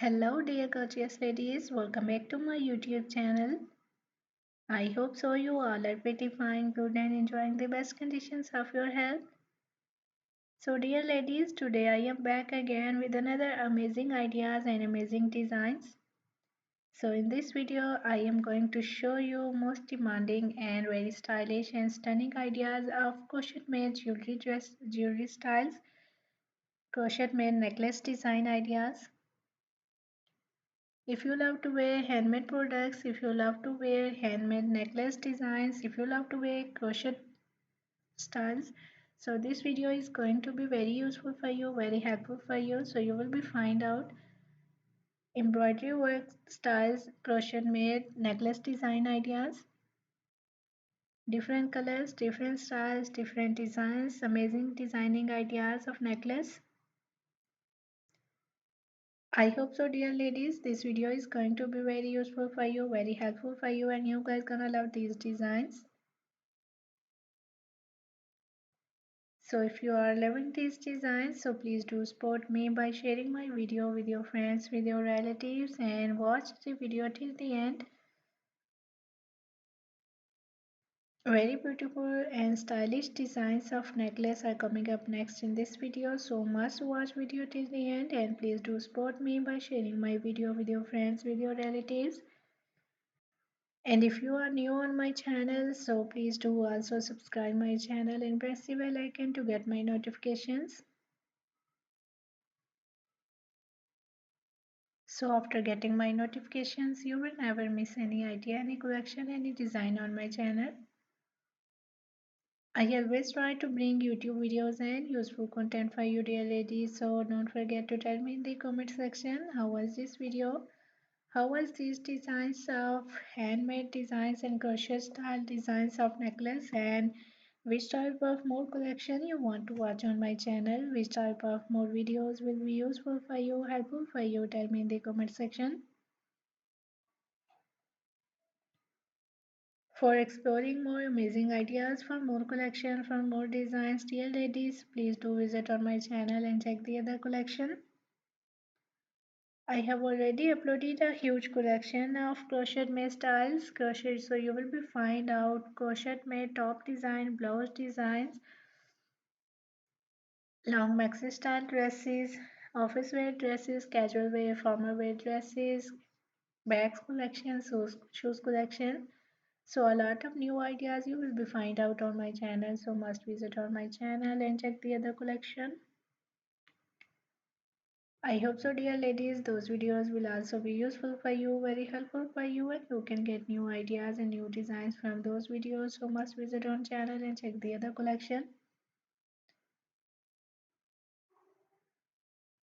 Hello dear gorgeous ladies, welcome back to my YouTube channel. I hope so you all are pretty fine, good and enjoying the best conditions of your health. So dear ladies, today I am back again with another amazing ideas and amazing designs. So in this video I am going to show you most demanding and very stylish and stunning ideas of crochet made jewelry styles, crochet made necklace design ideas. If you love to wear handmade products, if you love to wear handmade necklace designs, if you love to wear crochet styles, so this video is going to be very useful for you, very helpful for you. So you will be find out embroidery work styles, crochet made necklace design ideas, different colors, different styles, different designs, amazing designing ideas of necklace. I hope so dear ladies, this video is going to be very useful for you, very helpful for you, and you guys gonna love these designs. So if you are loving these designs, so please do support me by sharing my video with your friends, with your relatives, and watch the video till the end. Very beautiful and stylish designs of necklace are coming up next in this video, so must watch video till the end, and please do support me by sharing my video with your friends, with your relatives. And if you are new on my channel, so please do also subscribe my channel and press the bell icon to get my notifications. So after getting my notifications, you will never miss any idea, any collection, any design on my channel. I always try to bring YouTube videos and useful content for you dear ladies. So don't forget to tell me in the comment section how was this video. How was these designs of handmade designs and crochet style designs of necklace, and which type of more collection you want to watch on my channel, which type of more videos will be useful for you, helpful for you, tell me in the comment section. For exploring more amazing ideas, for more collection, for more designs, dear ladies, please do visit on my channel and check the other collection. I have already uploaded a huge collection of crochet made styles, crochet, so you will be find out crochet made top design, blouse designs, long maxi style dresses, office wear dresses, casual wear, formal wear dresses, bags collection, shoes collection. So a lot of new ideas you will be find out on my channel, so must visit on my channel and check the other collection. I hope so dear ladies, those videos will also be useful for you, very helpful for you, and you can get new ideas and new designs from those videos, so must visit on channel and check the other collection.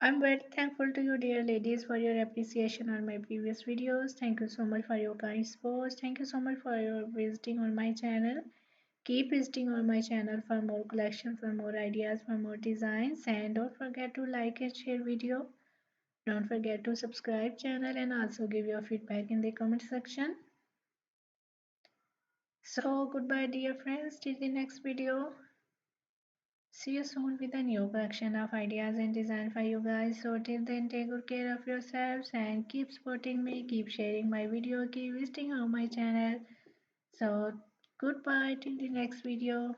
I'm very thankful to you dear ladies for your appreciation on my previous videos. Thank you so much for your kind support. Thank you so much for your visiting on my channel. Keep visiting on my channel for more collection, for more ideas, for more designs, and don't forget to like and share video. Don't forget to subscribe channel and also give your feedback in the comment section. So goodbye dear friends, till the next video. See you soon with a new collection of ideas and design for you guys. So till then, take good care of yourselves and keep supporting me, keep sharing my video, keep visiting on my channel. So goodbye till the next video.